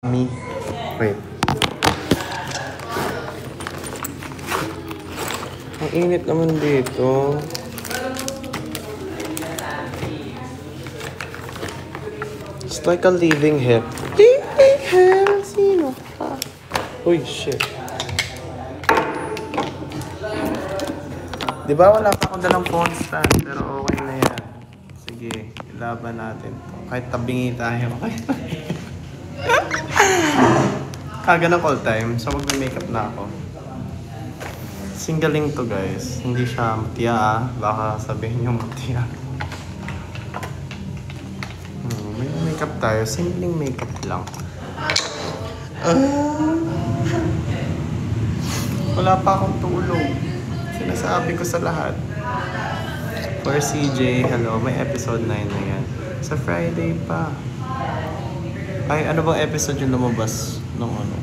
Me. Wait. Ang init naman dito. It's like a living hell. Living hell? Sino ka? Uy, shit. Diba wala pa akong dalang phone stand, pero okay na yan. Sige, ilaban natin to. Kahit tabingi tayo. Kaga ng call time, so magme-makeup na ako. Singling to guys, hindi siya mutya baka sabihin yung mutya. May makeup tayo, singling makeup lang. Wala pa akong tulog. Sinasabi ko sa lahat. For CJ, hello, may episode 9 na yan. Sa Friday pa. Ay, ano bang episode yung lumabas nung ano?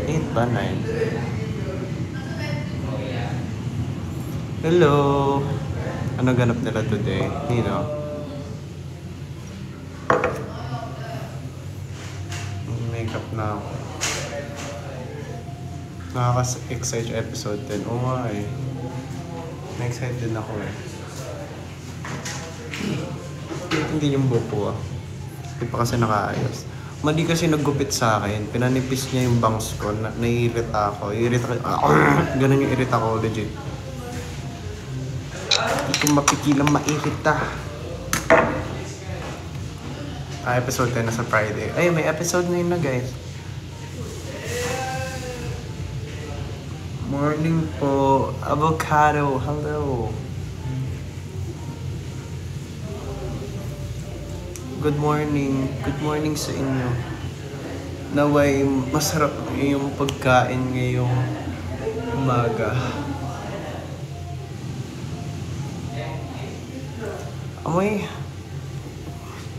8 ba? 9? Hello! Ano ganap nila today? Nino? Makeup na ako. Nakaka-excite episode 10. Oo nga eh. Na-excite din ako eh. Hindi yung buko ah. Hindi pa kasi nakaayos. Mali kasi naggupit sa akin. Pinanipis niya yung bangs ko. Naiirita ako. Ganun yung irita ko legit. Hindi ko mapigilang mairita. Episode 10 na sa Friday. Ay, may episode 9 na guys. Morning po. Avocado. Hello. Good morning. Good morning sa inyo. Naway masarap yung pagkain ngayong umaga. Amoy.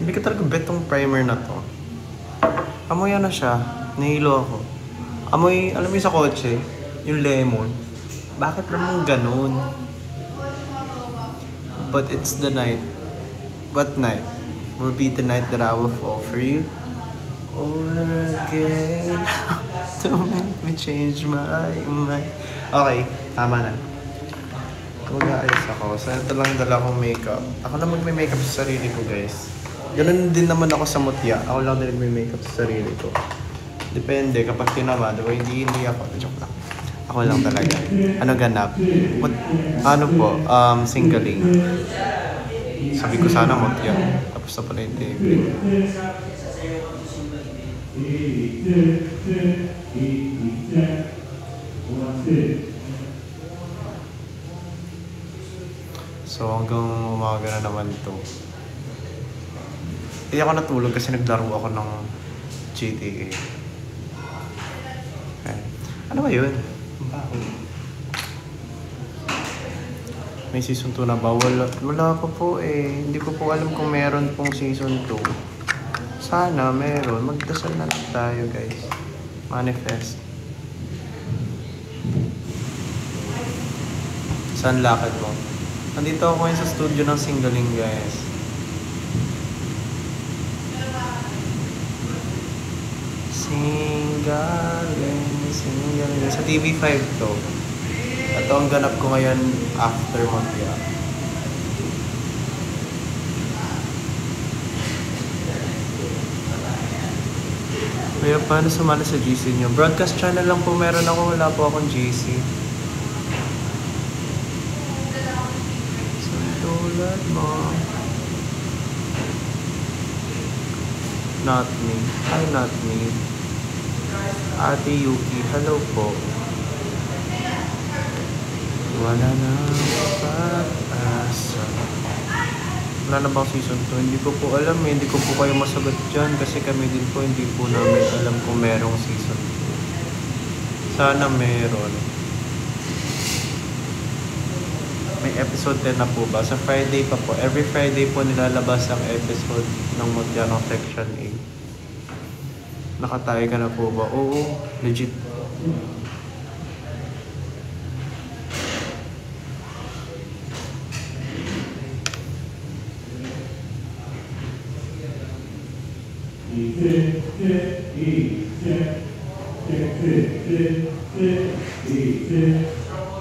Hindi ka talaga bet tong primer na to. Amoy ano siya. Nahilo ako. Amoy, alam mo yung sa kotse? Yung lemon. Bakit naman ganun? But it's the night. What night? Will be the night that I will fall for you. Over again. Don't make me change my mind. Okay, tama na. Mag-aayos ako. So ito lang dala kong makeup. Ako lang magme-makeup sa sarili ko guys. Ganun din naman ako sa mutya. Ako lang din magme-makeup sa sarili ko. Depende kapag tinamad. Diba hindi ako. Joke lang. Ako lang talaga. Ano ganap? Ano po? Singling. Sabi ko sana mutya. Tapos na pala yung taping. So hanggang umaga na naman to. Hindi ako natulog kasi naglaro ako ng GTA. Okay. Ano ba yun? May season 2 na ba? Wala pa po eh. Hindi ko po alam kung meron pong season 2. Sana meron. Magdasal na lang tayo guys. Manifest. Saan lakad mo? Nandito ako ngayon sa studio ng Singling guys. Singling. Sa TV5 to. Ito ang ganap ko ngayon after Montya. Kaya paano sumali sa GC nyo? Broadcast channel lang po meron ako. Wala po akong GC. Sa tulad mo. Not me. Hi, not me. Ate Yuki, hello po. Wala na pag-asa. Wala na bang season 2? Hindi ko po alam eh. Hindi ko po kayo masagot dyan kasi kami din po hindi po namin alam kung merong season 2. Sana meron. May episode 10 na po ba? Sa Friday pa po. Every Friday po nilalabas ang episode ng Mutyanong Section 8. Nakatayo ka na po ba? Oo, legit.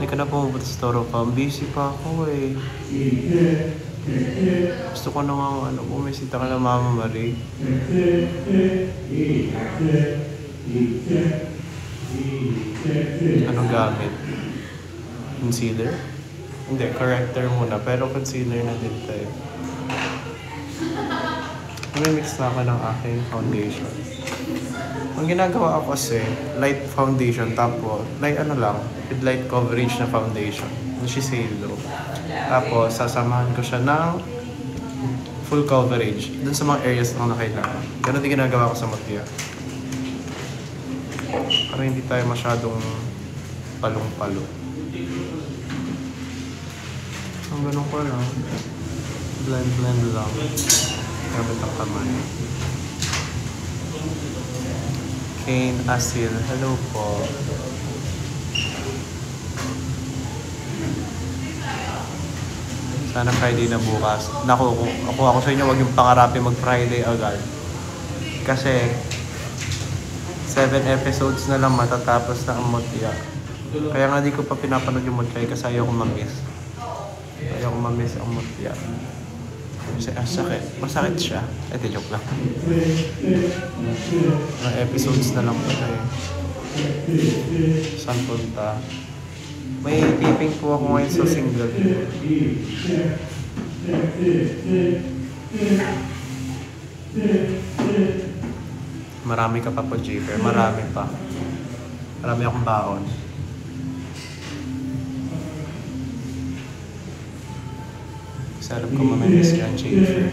Hindi ka na pumupunta sa Toro Farm. Busy pa ako eh. Gusto ko na nga bumisita ka na Mama Marie. Anong gamit? Concealer? Hindi, corrector muna. Pero concealer na din tayo. Mix na ako ng aking foundation. Ang ginagawa ko kasi, light foundation tapos, with light coverage na foundation. Which is halo. Tapos, sasamahan ko siya ng full coverage dun sa mga areas na kailangan. Ganun din ginagawa ko sa mutya. Para hindi tayo masyadong palong-palo. Ang ganun ko lang. Blend lang. Gamit ang kamay. Kane Asil, hello po. Sana Friday na bukas. Naku, ako sa inyo, wag yung pangarapin mag-Friday agad. Kasi 7 episodes na lang matatapos na ang mutya. Kaya nga di ko pa pinapanood yung mutya kasi ayaw ko ma-miss. Ayaw ko ma-miss ang mutya. Kasi sakit. Masakit siya. Joke lang. Mga episodes na lang pala eh. Saan punta? May taping po ako ngayon sa single. Marami ka pa po, Jayper. Marami pa. Marami akong baon. Sarap ko mamimiss ka ang Jayper.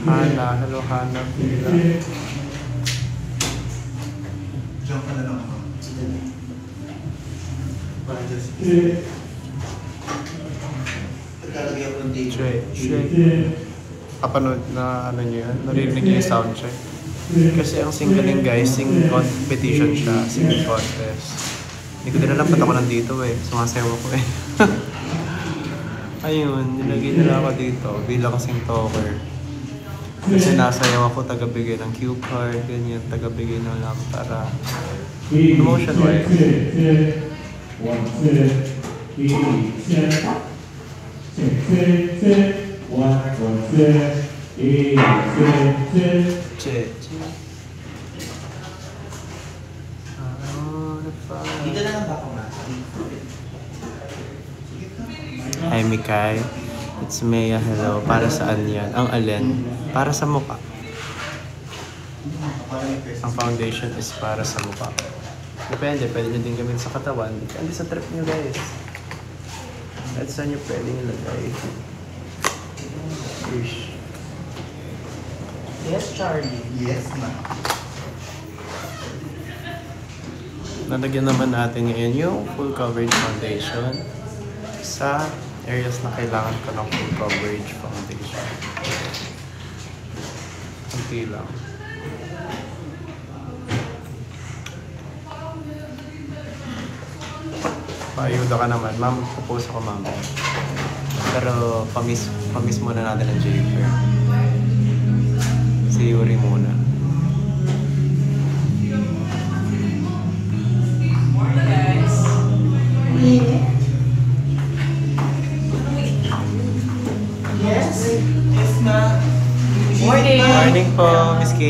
Hana, hello Hana. Jump ka na lang ako. Nagkalagay ako ng date. Check. Kapanood na niyo yan? Narinig niyo yung sound check? Kasi ang singling guys, sing competition siya, singing contest. Hindi ko din alam ba't ako nandito eh. Sumasayaw ako eh. Ayun, nilagay nila ako dito bilang sing talker. Kasi nasayaw ako, taga-bigay ng cue card, ganyan, taga-bigay na lang para promotion wise. Dito na lang ba ako na? Hi Mikay, it's Maya, hello. Para saan yan? Ang alin? Para sa mukha. Ang foundation is para sa mukha. Depende, pwede nyo din gamitin sa katawan. Depende sa trip nyo guys. At saan nyo pwede nilagay. Ish. Yes, Charlie. Yes, ma'am. Nalagyan naman natin ngayon yung full coverage foundation sa areas na kailangan ko ng full coverage foundation. Kunti lang. Paayuda ka naman. Ma'am, pupost ako mama. Pero pamis muna natin ang Jayper. Si Yuri muna. Yes? Yes, ma'am. Morning! Morning po, Miss K.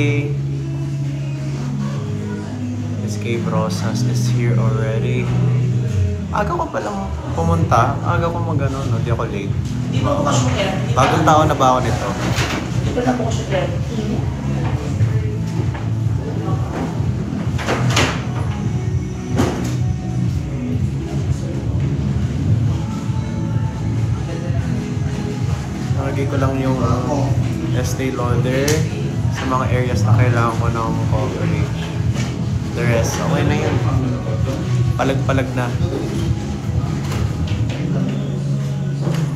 Miss K Brosas is here already. Aga ko palang pumunta. Aga ko mag-ano, no? Di ako late. Di ba bukas yung air? Bagong taon na ba ako nito? Di ba na bukas yung air? Nalagay ko lang yung Estee Lauder sa mga areas na kailangan ko ng coverage. The rest, okay na yun. Palag-palag na.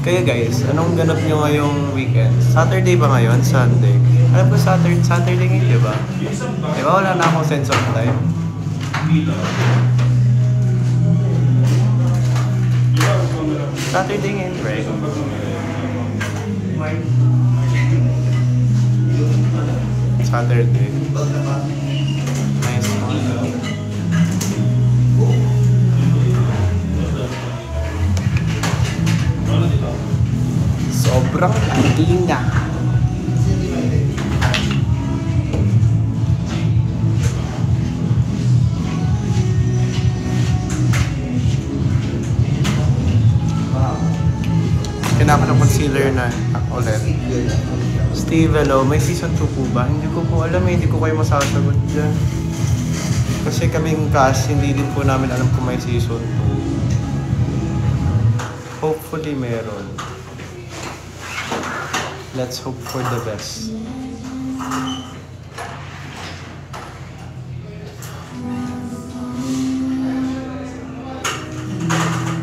Kaya guys, anong ganap nyo ngayong weekend? Saturday ba ngayon? Sunday? Alam ko Saturday ngayon, di ba? Di ba wala na akong sense of time? Saturday ngayon, right? Saturday. Nice one. Sobrang laki na. Kailangan ng concealer na ulit. Steve, hello. May season 2 po ba? Hindi ko po alam eh. Hindi ko kayo masasagot dyan. Kasi kaming cast, hindi din po namin alam kung may season 2. Hopefully meron. Let's hope for the best.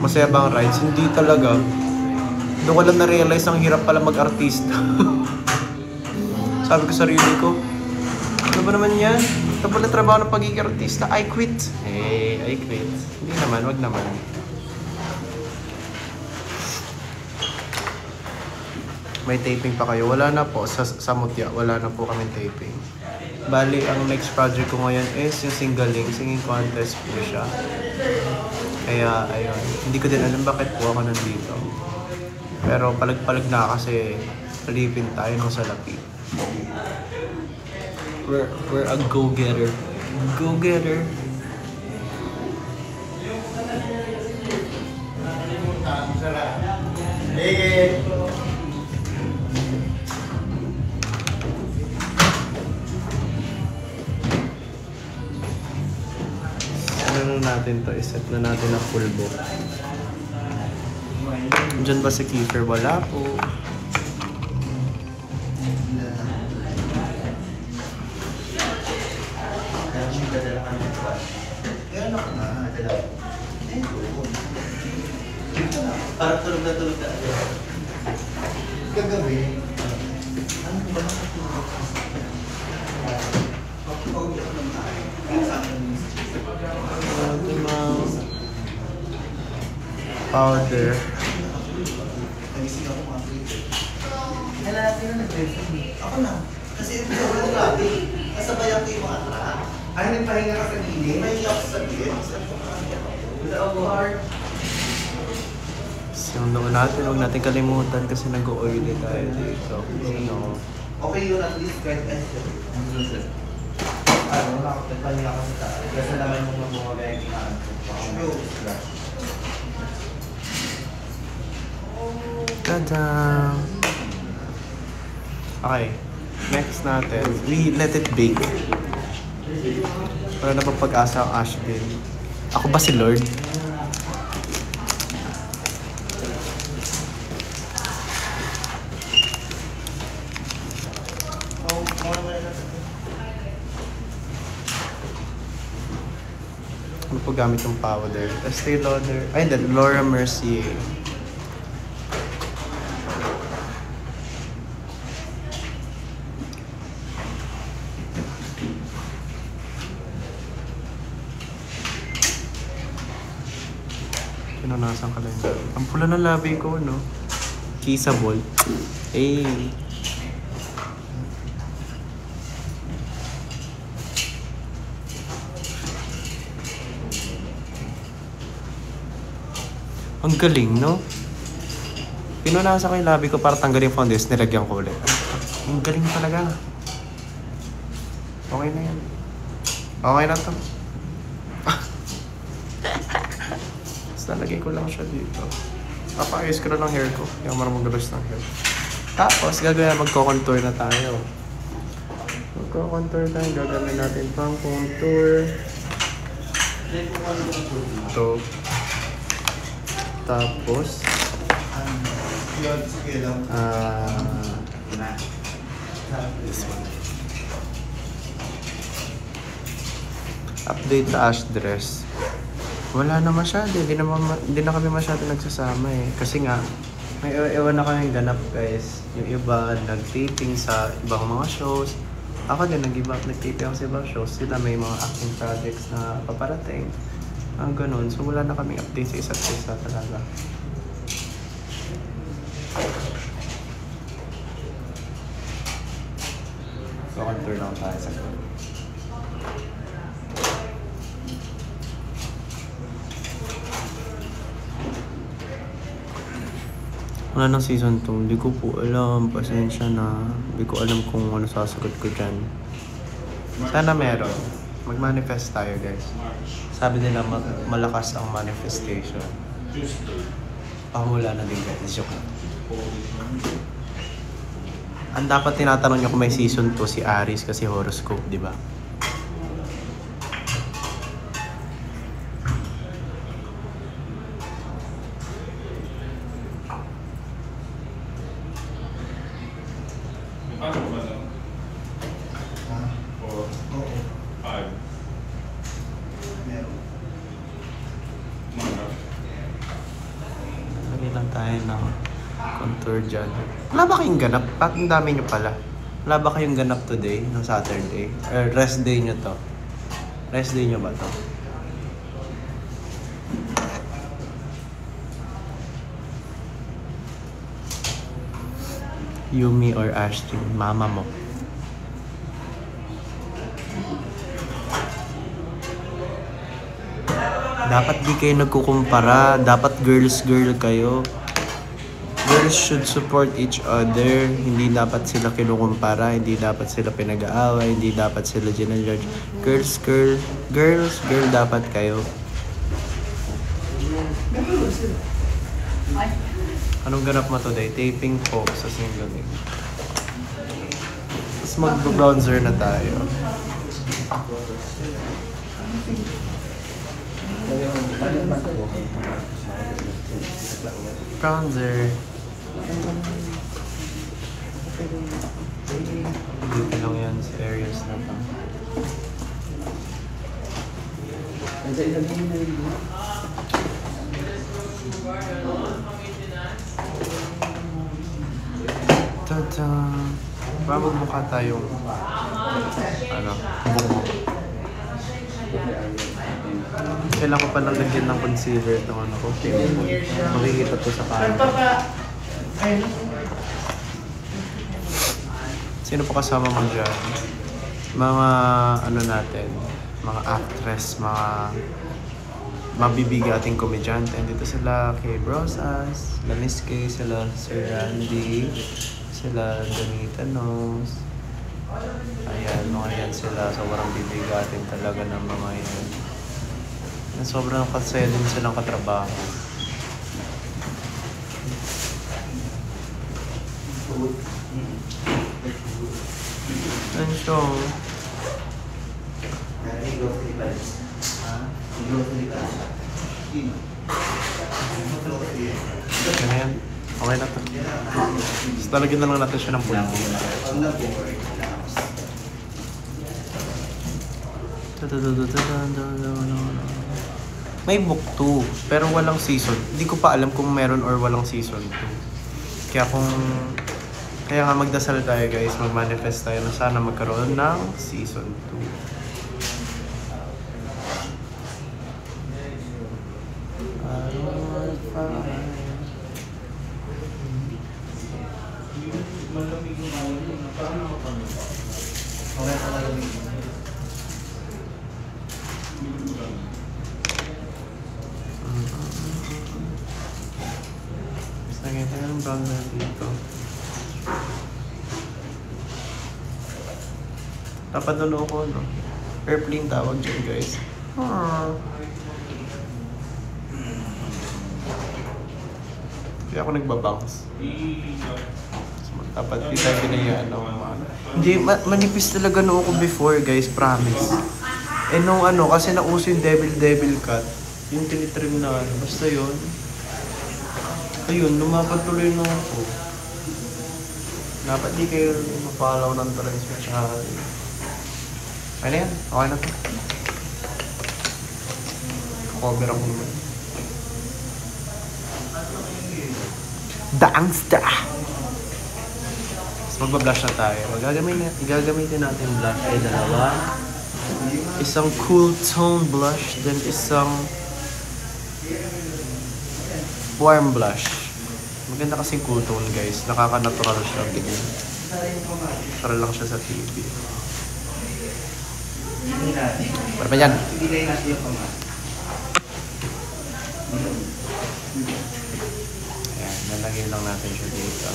Masaya ba ang rides? Hindi talaga. Doon ko lang na-realize ang hirap pala mag-artista. Sabi ko sa sarili ko, ano ba naman yan? Ito pala trabaho ng pagiging artista. I quit. I quit. Hindi naman, wag naman. May taping pa kayo? Wala na po. Sa Mutya, wala na po kami taping. Bali, ang next project ko ngayon is yung singing contest po siya. Kaya, ayun. Hindi ko din alam bakit po ako nandito. Pero palag-palag na kasi palipin tayo ng salapi. We're a go-getter. Go-getter. Ano natin to? Iset na natin ang pulbo. Diyan ba si Kiefer? Wala po. Parang tulog na tulog na. Kagabi, ano ba nakatulog? Pag-pag-pag ako ng tayo. Sa akin Powder. nagising ako mga 3. Nalalaki na nag-dressing. Ako na. Kasi ito yung grabe. Nasabayan ko yung mga track. Ay, nagpahinga ka sa gilid. Mahinga ako sa gilid. Wala ako hard. Yung naman natin, huwag natin kalimutan kasi nag-oily tayo dito. So, okay yun at least kahit essay. Ano, nagpahinga ka sa tayo. Kasi naman yung mga banking na ano. tada! Okay, next natin, we let it bake. Para na pag-asa ang Ashvin. Ako ba si Lord? Ano po gamit yung powder? Estee Lauder. Ay, hindi. Laura Mercier. Pinunasan ka lang. Ang pula ng labi ko, no? Kissable. Eh. Ang galing, no? Pinunasan ko yung labi ko para tanggalin yung foundation, nilagyan ko ulit. Ang galing talaga. Okay na yan. Okay na to. Tapos nalagay ko lang siya dito. Papaayos ko na lang hair ko. Hindi ako marunong magabas ng hair. Tapos, gagawin magko-contour na tayo. Magko-contour tayo. Gagawin natin pang contour. Ito. Tapos, this one. Update sa Ash dress. Wala na masyado. Hindi na kami masyado nagsasama eh. Kasi nga, may ewan na kaming ganap guys. Yung iba nag-taping sa ibang mga shows. Ako din, nag-give up, nag-tape ako sa ibang shows. Sila may mga acting projects na paparating. Ang ganun. So wala na kaming update sa isa't isa talaga. So contour lang tayo sa ganun. Wala ng season 2, hindi ko po alam, pasensya na. Hindi ko alam kung ano sasagot ko dyan. Sana meron. Mag-manifest tayo guys. Sabi nila malakas ang manifestation. Wala na din guys, joke lang. Ang dapat tinatanong nyo kung may season 2 si Aries kasi horoscope, di ba? Ano ba lang? Ha? 4, Oo. 5, Meron. mga. Lagi lang tayo ng contour dyan. Wala ba kayong ganap? Bakit ang dami nyo pala? Wala ba kayong ganap today, no Saturday? Or rest day nyo to? Rest day nyo ba to? Yumi or Ashley, mama mo. Dapat di kayo nagkukumpara. Dapat girls-girl kayo. Girls should support each other. Hindi dapat sila kinukumpara. Hindi dapat sila pinag-aaway. Hindi dapat sila ginajudge. Girls-girl. Girls-girl dapat kayo. Anong ganap mo today? Taping po sa singling. Tapos mag-bronzer na tayo. Bronzer. Dito lang yan sa areas na to. Tada! Para magmukha tayong bungo. Kailangan ko palang lagyan ng concealer itong ano ko. Makikita to sa camera. Sino pa kasama mo dyan? Mga ano natin, mga actress, mga mabibigating komedyante. Dito sila kay Brosas, sila Miss Kay, sila Sir Randy, sila Donita Nose. Ayan, mga yan sila. Sobrang bibigating talaga ng mga yan. Sobrang kasaya din silang katrabaho. Ano siya? May grocery ba? Ha? May grocery ba? Sino? Ano yan? Okay na to. Tapos talagyan na lang natin siya ng pulbo. Pag na-board, May book 2, pero walang season. Hindi ko pa alam kung meron or walang season 2. Kaya nga magdasal tayo guys, mag-manifest tayo na sana magkaroon ng season 2. okay ka lang yung Basta ganyan ang bronzer dito. Dapat nuno ko, no? Airplane tawag dyan, guys. Kaya ako nagbabounce. Dapat di tayo binayaan ng mga ano. Hindi, manipis talaga noo ko before, guys. Promise. Eh nung ano, kasi nauso yung devil cut. Yung tinitrim na ano. Basta yun. Ayun, lumapad tuloy nung ako. Dapat di kayo mapalaw ng transmission. Ano yan? Okay na to. Cover ako naman. Dangsta! Magbablush na tayo. Gagamitin natin blush ay dalawa. Isang cool tone blush, then isang warm blush. Maganda kasing cool tone guys. Nakaka-natural siya. Para lang siya sa TV. Para pa yan. Ayan, nalagay lang natin siya dito.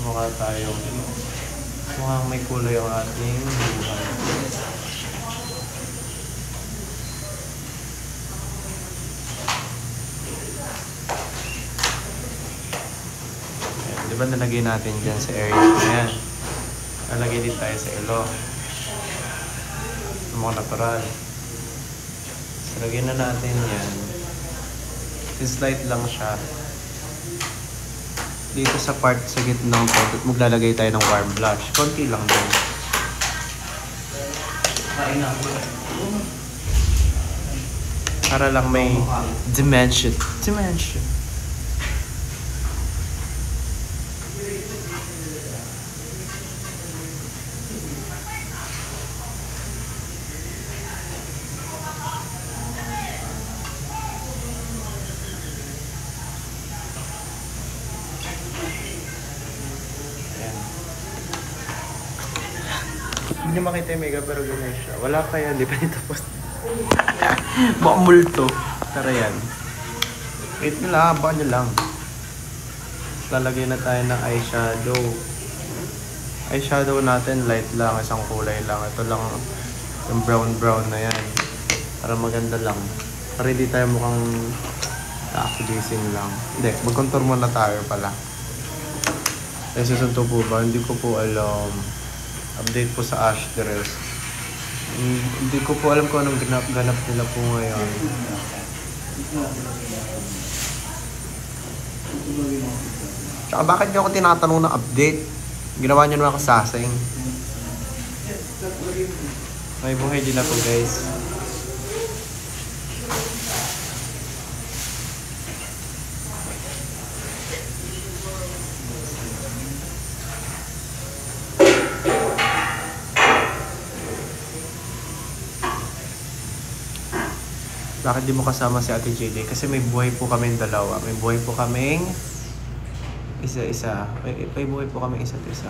Mukha tayong mukhang may kulay ang ating buhay. Ayan, di ba nalagay natin dyan sa area na yan? Nalagay din tayo sa ilong. Mukhang natural. So, lagyan na natin yan. Slight lang siya. Dito sa part sa gitnang to, maglalagay tayo ng warm blush. Konti lang din. Para lang may dimension. Dimension. Hindi nyo makita yung makeup pero ganyan siya. Wala pa yan, di pa nito post. Mukhang multo. Tara yan. Wait nyo lang, baka nyo lang. Lalagay na tayo ng eyeshadow. Eyeshadow natin, light lang, isang kulay lang. Ito lang, yung brown na yan. Para maganda lang. Para hindi tayo mukhang nakakulisin lang. Hindi, mag-contour muna tayo pala. Eh, susunto po ba? Hindi ko po alam. Update po sa Ash Dress. Hindi ko po alam kung anong ganap nila po ngayon. Tsaka bakit niyo ako tinatanong ng update? Ginawa niyo naman ako sasing. May buhay din ako guys. Bakit di mo kasama si Ate JD? Kasi may buhay po kaming dalawa. May buhay po kaming isa-isa. May buhay po kaming isa't isa.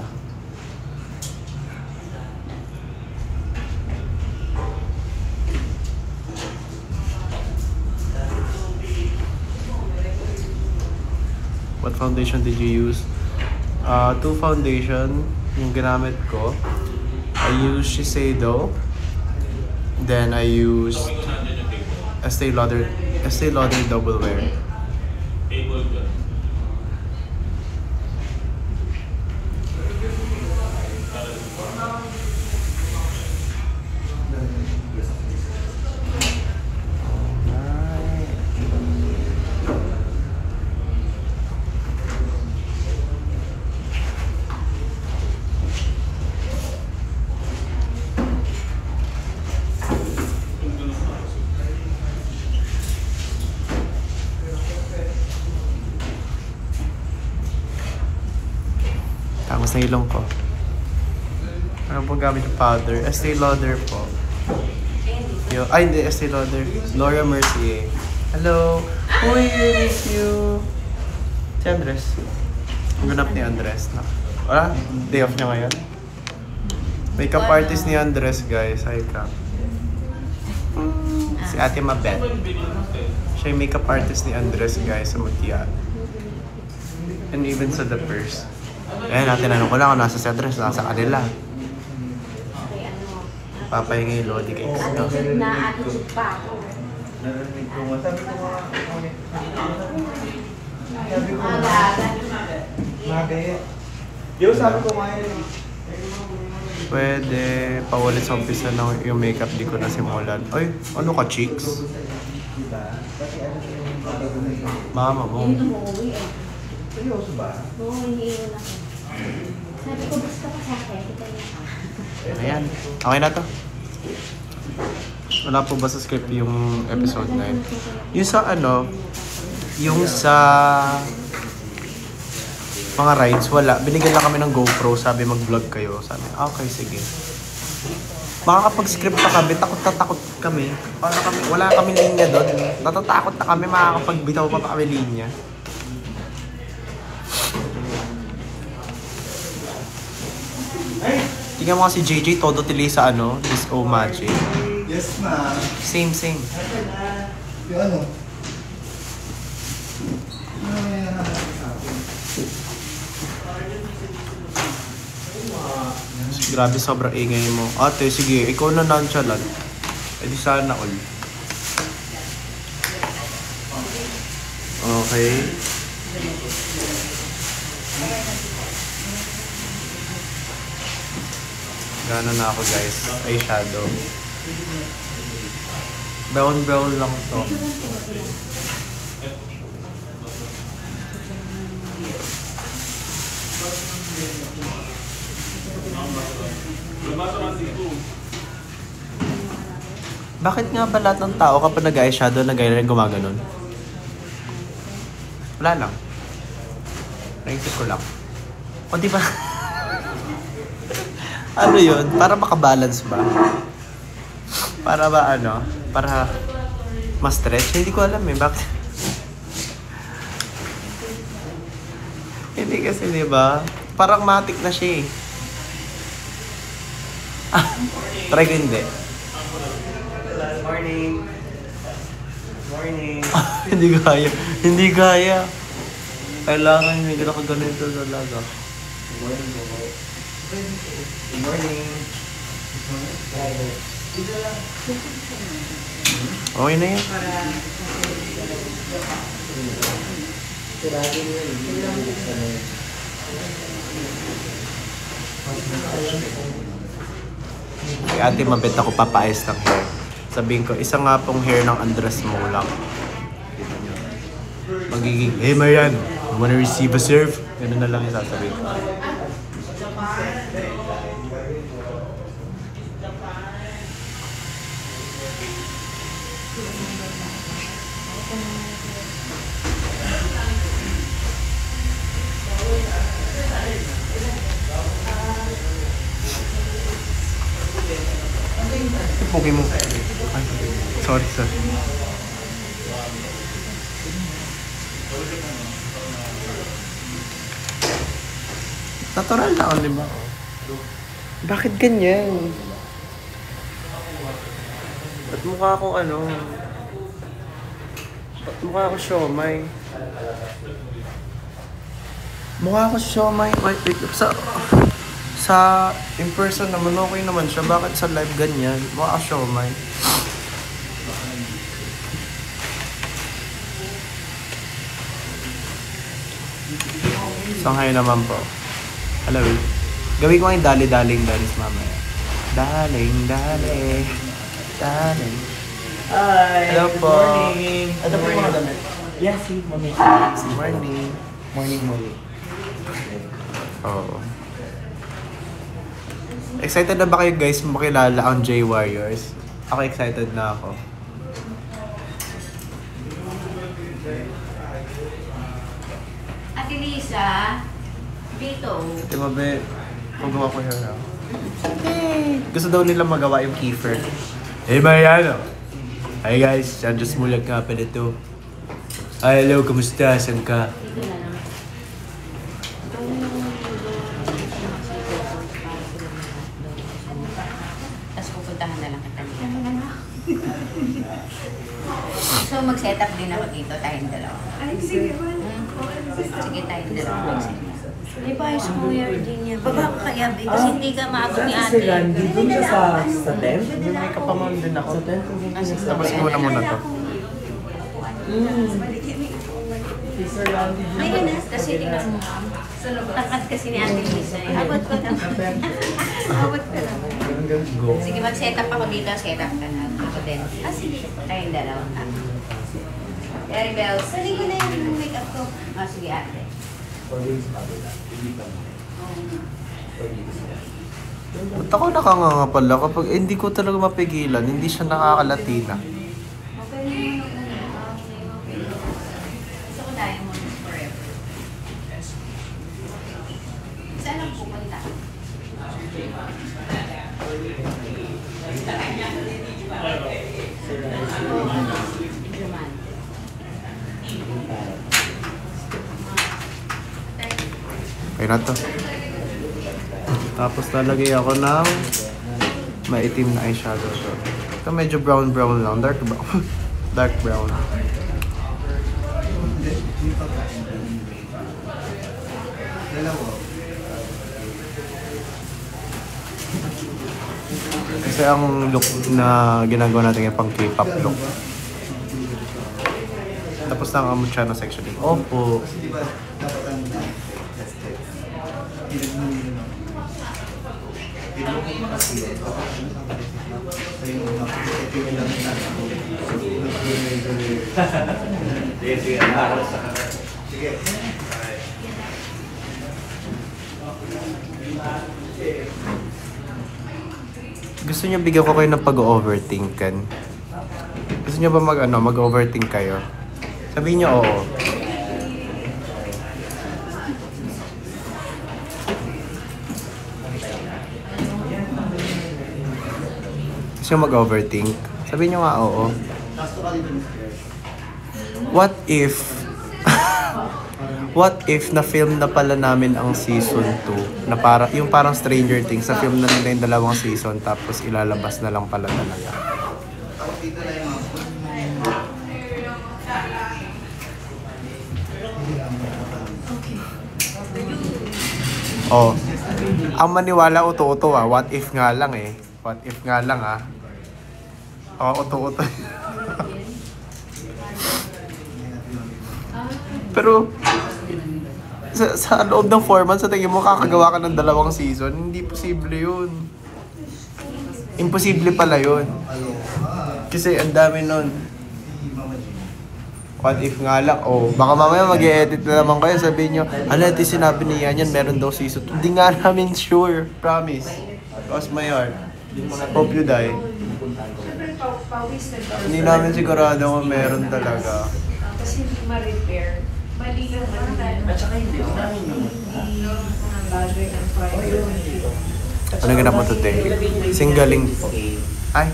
What foundation did you use? Two foundation yung ginamit ko. I used Shiseido. Then I used Estee Lauder Double Wear. Table dyan. Tapos na ilong ko. Ano pong gamit yung powder? Estee Lauder po. Ay, hindi. Estee Lauder. Laura Mercier. Hello! Uy, I miss you! Si Andres. Ang ganap ni Andres. Wala? Day off niya ngayon. Makeup artist ni Andres, guys. Hi ka. Si Ate Mabet. Siya yung makeup artist ni Andres, guys, sa Mutian. And even sa The Purse. Eh, tinanong ko lang kung nasa si Andres, nasa kanila. Papahingi yung Lodi kay Kristo. Na-attitude pa ako. Narinig ko nga. Sabi ko nga. Magaya. Yo, sabi ko nga yun. Pwede paulit sa umpisa ng yung makeup di ko nasimulan. Ay, ano ka, chicks? Mama mo. Hindi umuwi eh. Seryoso ba? Oo, hindi yun ako. Sabi ko, gusto ko sa akin. Kita niya ka. Ayan. Okay na to. Wala po ba sa script yung episode 9? Yung sa ano, Yung sa mga rides, wala. Binigyan lang kami ng GoPro. Sabi mag-vlog kayo. Sabi, okay, sige. Makakapag-script pa kami. Takot na takot kami. Wala kami linya doon. Natatakot na kami. Makakapagbitaw pa kami linya. Tingnan mo kasi JJ, todo tili sa ano, this O Magic. Yes, ma'am. Same. Yung ano? Ano yung hinahanap sa akin? Grabe, sobrang ingay mo. Ate, sige, ikaw na nonchalant. E di sana all. Okay. Gano'n na ako guys. Eyeshadow. Brown lang to. Bakit nga ba lahat ng tao kapag nag-eyeshadow na ganyan gumaganon? Wala lang. Naisip ko lang. O di ba? Ano yun? Para makabalance ba? Para ba ano? Para ma-stretch? Hindi ko alam eh. Bakit? Hindi kasi di ba? Parang matik na siya eh. Try ko hindi. Morning. Hindi kaya. Kailangan may ganito talaga. Good morning. Okay na yan. Kay ate mabet ako papaayos ng hair. Sabihin ko, isa nga pong hair ng Andres Mulak. Magiging, hey Marian, you wanna receive a serve? Ganun na lang yung sasabihin ko. Pogi mo. Ay, sorry. Natural na, di ba? Bakit ganyan? Ba't mukha akong ano? Ba't mukha ako siomay? Mukha ako siomay. Wait. Sa in person naman, okay naman siya. Bakit sa live ganyan? Mukha ako siomay. Sanghay naman po. Alam mo, gawin ko yung daling mamaya. Daling. Hi! Hello Good po. morning! Ano po yung mga damit? Yes, si Mami. Morning. Morning. Oo. Excited na ba kayo guys makilala ang J Warriors? Ako excited na ako. Ate Lisa, Vito. Ate Mabe, magawa ko yun na. Gusto daw nila magawa yung kefir. Hey Mariano! Hi guys, Sandro Smulag nga pala ito. Hi, hello, kamusta? Saan ka? Dito na lang. Tapos pupuntahan na lang kita nila. So mag-set up din ako dito, tayong dalawa. Ay, sige ba? Sige, tayong dalawa mag-set up. May paayos mo yung din niya. Baba ka kaya, Bi, kasi hindi ka maabot ni ate. Dito siya sa tent? May makeup pa man din ako. Sa tent? Tapos muna to. May hinas, kasi tingnan mo. Takad kasi ni ate Lisa. Abot ko lang. Abot ko lang. Sige, mag-set up ako dito. Set up ka na. Ako din. Sige. Tayong dalawa. Very well. Sali ko na yung makeup ko. Sige, ate. Ba't ako nakanganga pala kapag hindi ko talaga mapigilan, hindi siya nakakalatina. Okay na to. Tapos lalagay ako ng maitim na eyeshadow to. Ito medyo brown lang. Dark brown. Dark brown. Kasi ang look na ginagawa natin yung pang K-pop look. Tapos na ang Mochano section. Opo. Gusto niyo bigyan ko kayo ng pag-overthinkan? Gusto niyo ba mag-overthink kayo? Sabihin niyo oo. Gusto niyo mag-overthink? Sabihin niyo nga oo. What if na-film na pala namin ang season 2 na yung parang Stranger Things, na film na nila yung dalawang season tapos ilalabas na lang pala talaga. Oh. Ang maniwala uto-uto ah. What if nga lang eh. What if nga lang ah. Oh, uto-uto. Pero sa loob ng 4 months, sa tingin mo kakagawa ka ng dalawang season, hindi posible yun. Imposible pala yun. Kasi ang dami nun. What if nga lang, oh, baka mamaya mag-i-edit na naman kayo, sabihin nyo, ito sinabi ni Yan, meron daw season 2. Hindi nga namin sure, promise. Cross my heart. Hope you die. Hindi namin sigurado kung meron talaga. Kasi hindi ma-repair. Mali yung at saka hindi namin yung bagay ng priority. Ano ganap mo today? Singgaling po. Ay,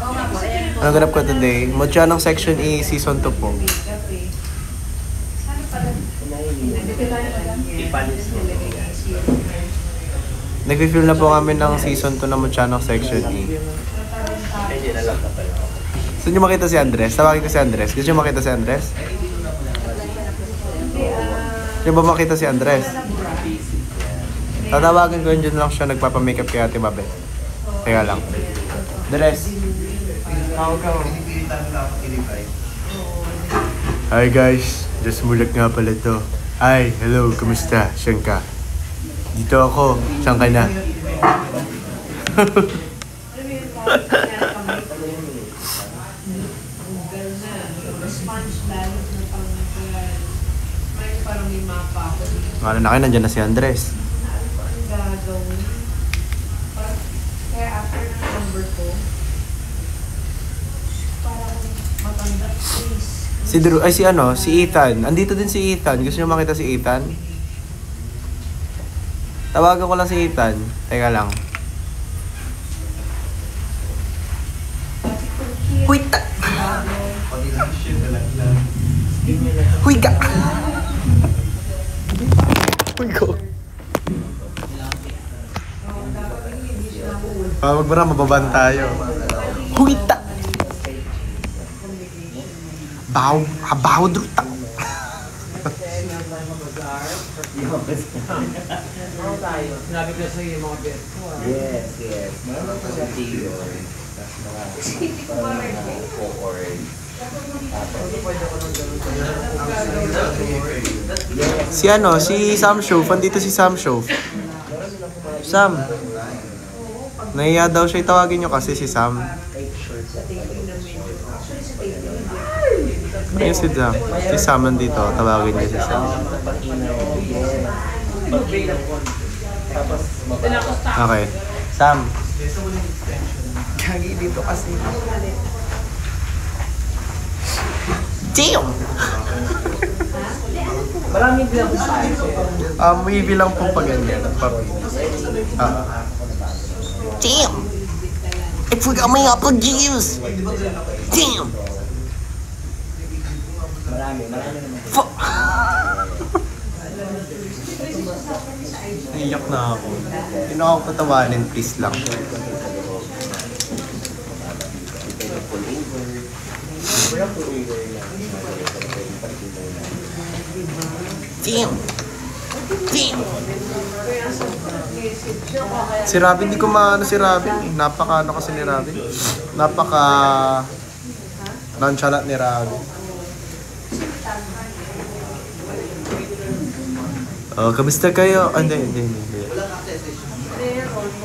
ano ganap ko today? Mochano Section E, Season 2 po. Nag-feel na po kami ng Season 2 na Mochano Section E. Gusto nyo makita si Andres? Tawagin ko si Andres. Gusto nyo makita si Andres? Gusto nyo ba makita si Andres? Tatawagin ko yun lang siya nagpapamakeup kay Ate Mabel. Teka lang. Andres! Hi guys! Just mulak nga pala to. Hi! Hello! Kumusta? Saan ka? Dito ako. Saan ka na? Ano na kayo? Nandiyan na si Andres. Gagawin. Kaya after ng number ko, parang matanda, please. Si Ethan. Andito din si Ethan. Gusto niyo makita si Ethan? Tawagan ko lang si Ethan. Teka lang. Huy ta! Huy ka! Huy ko! Magbara, mababan tayo. Huy ta! Bahaw druta! Sinabi ko sa iyo mga best ko ah. Yes. Meron pa siya tiyo. Tapos mga co-cord. Si Sam Shove. Andito si Sam Shove. Sam. Nahiya daw siya. Tawagin nyo kasi si Sam. Ayun si Sam. Si Sam nandito. Tawagin niya si Sam. Okay. Sam. Kagi dito kasi. Damn! Maraming bilang size. May bilang po pa ganyan. Damn! I forgot my apple juice! Damn! Fuck! Naiyak na ako. Hindi na ako patawanin, please lang. Damn! Damn! Si Robin, di ko maano si Robin. Napaka ano kasi ni Robin. Napaka nonchalant ni Robin. Oh, kamusta kayo? Ah, hindi.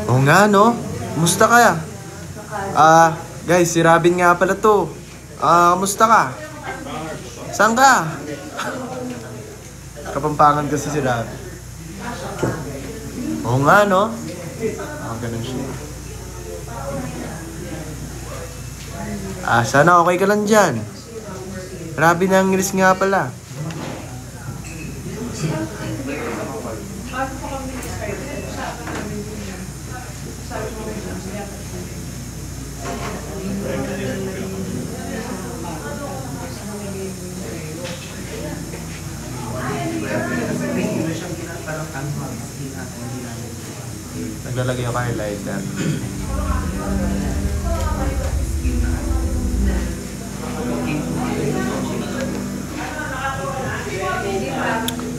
Oo nga, no? Kamusta kaya? Guys, si Robin nga pala to. Kamusta ka? Saan ka? Kapampangan kasi si Robin. Oo nga, no? Ganun siya. Sana okay ka lang dyan. Robin na ang English nga pala. Naglalagay ako highlighter.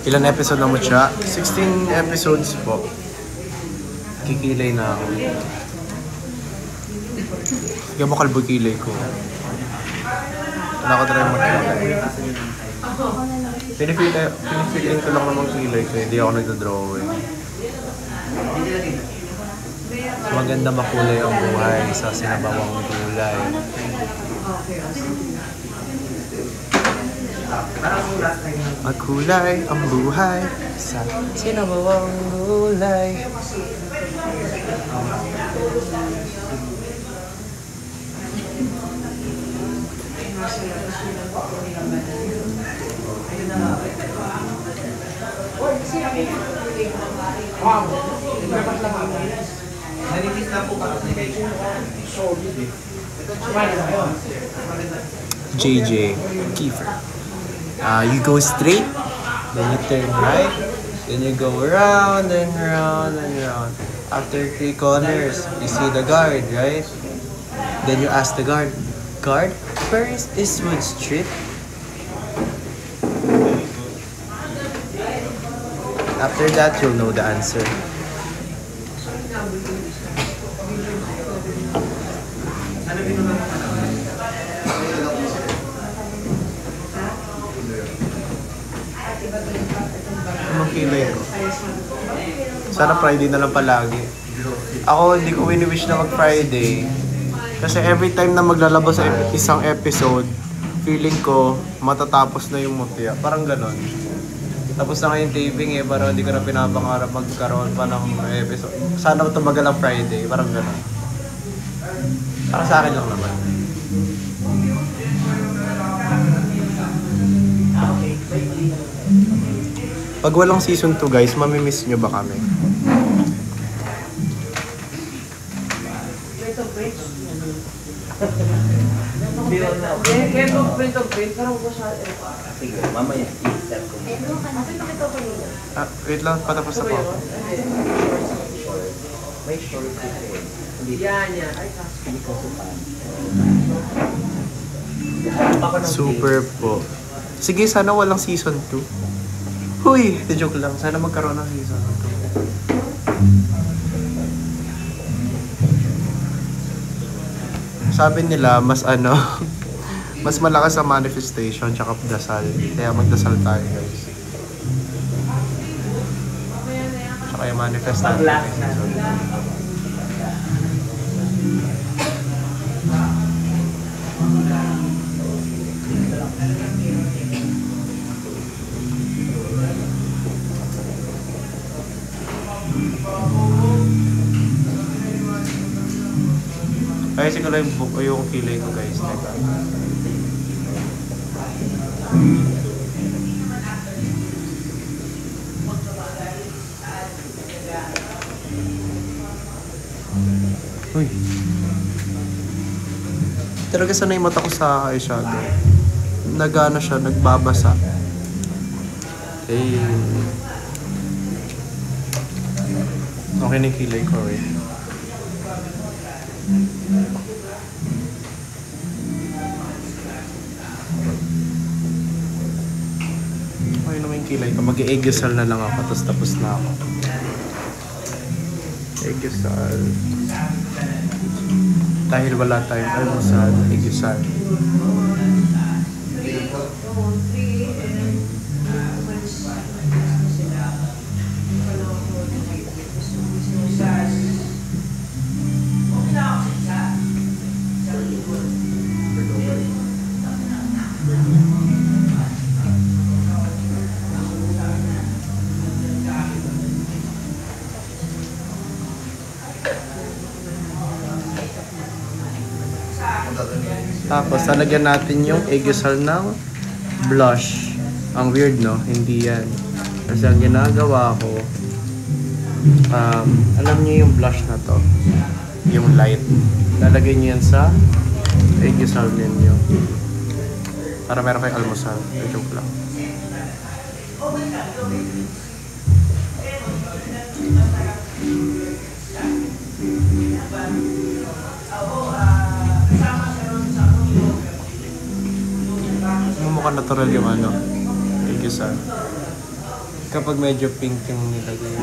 Ilan episode na mo siya? 16 episodes po. Kikilay na ako. Sige mo kalbo kilay ko. Wala ko try mag-kilay. Pinifeeling ko lang namang kilay ko. Hindi ako nagdodrawing. Maganda makulay ang buhay sa sinabawang gulay. Makulay ang buhay sa sinabawang gulay. Narinig na po ka. JJ Kiefer. You go straight, then you turn right, then you go around and around and around. After 3 corners, you see the guard, right? Then you ask the guard, where is Eastwood Street? After that, you'll know the answer. Anong kilay ko? Sana Friday na lang palagi. Ako, hindi ko wini-wish na mag-Friday. Kasi every time na maglalabas sa isang episode, feeling ko matatapos na yung mutya. Parang ganon. Tapos na ngayon taping pero hindi ko na pinapangarap magkaroon pa ng episode. Sana tumagal ang Friday. Parang ganon. Para sa akin lang naman. Pag walang season 2 guys, mamimiss nyo ba kami? Sige, mamaya i-step ko. Wait lang, patapos na po ako. May short kasi. Hindi ko supan. Super po. Sige, sana walang season 2. Huy! Joke lang. Sana magkaroon ng season 2. Sabi nila, mas mas malakas ang manifestation tsaka dasal. Kaya magdasal tayo guys. Tsaka yung manifest natin ng season 2. Ayusin ko lang yung kilay ko guys. Teka. Uy. Talaga sanay mata ko sa eyeshadow. Nagana siya, nagbabasa. Eh. Okay na yung kilay ko eh. Okay naman yung kilay ko. Mag-i-eggsal na lang ako, tapos na ako. Eggsal. Dahil wala tayong almusal, eggsal. Tapos, lalagyan natin yung eggsal ng blush. Ang weird, no? Hindi yan. Kasi ang ginagawa ko, alam niyo yung blush na to, yung light. Lalagay niyo yan sa eggsal ninyo. Para meron kayong almusal. Joke lang. Mukhang natural yung ano, eggsal. Kapag medyo pink yung nilagay.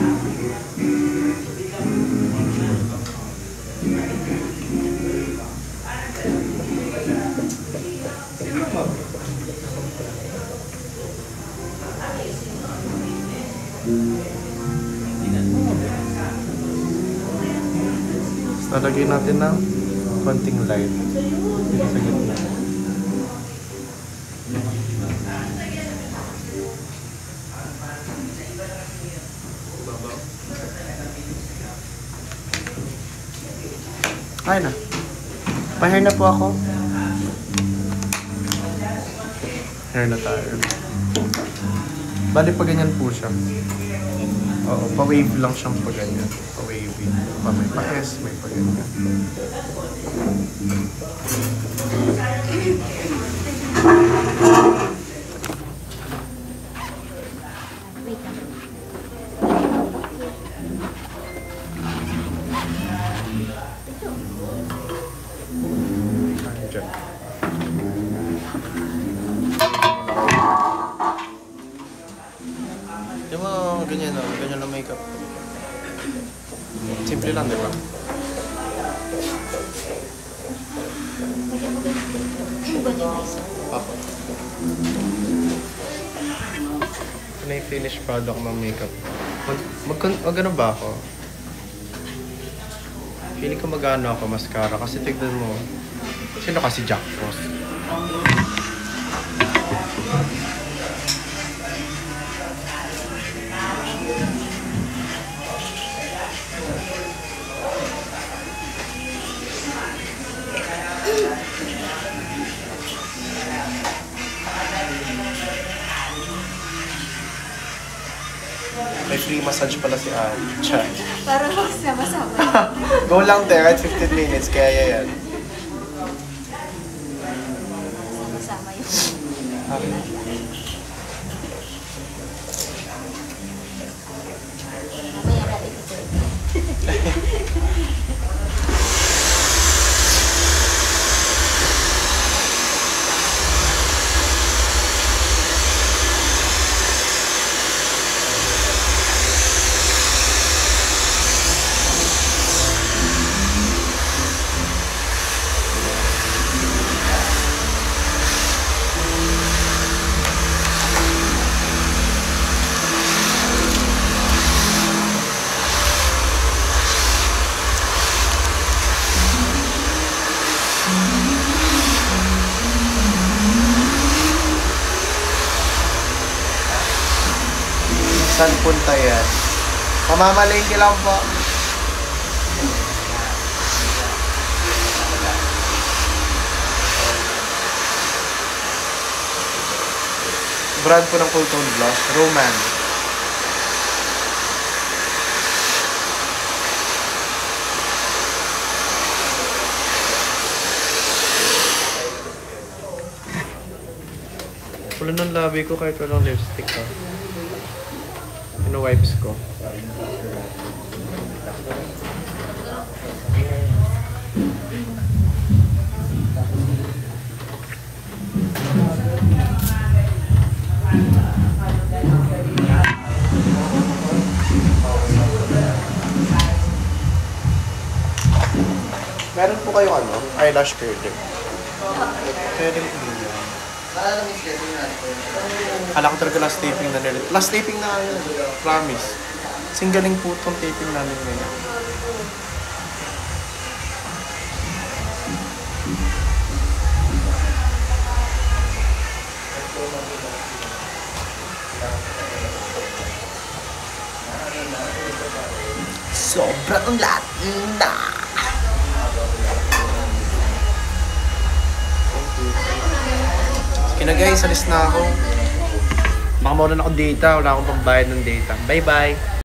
Lalagay natin ng konting light dito sa gitna. Ay na. Pa-hair na po ako. Hair na tayo. Bali pa ganyan po siya. Oo, pa-wave lang siyang pa ganyan. Pa-wavy. May pa-S, may pa ganyan. Yung mga ganyan na, ganyan na makeup. Simple lang, di ba? Ako. Ano yung finished product ng makeup? Mag-ano ba ako? Feeling ko mag-ano ako, mascara. Kasi tignan mo, sino kasi Jack Frost? May free massage pala si Anne. Chan. Para magsama-sama. Go lang te, kahit 15 minutes, kaya yan. Sama-sama yung... Mamaya natin ito. Saan punta yan? Pamamalingki lang po. Brand po ng Cool Tone Blush, Roman. Wala ng labi ko kahit walang lipstick ha. Ino-wipes ko. Meron po kayong ano? Eyelash curler. Pwede po yun. Kala ko talaga last taping na nila. Last taping na yun. Promise. Singgaling po itong taping namin ngayon. Sobrang Latina! Sige na guys, alis na ako. Baka mawala na ako data, wala akong pambayad ng data. Bye bye!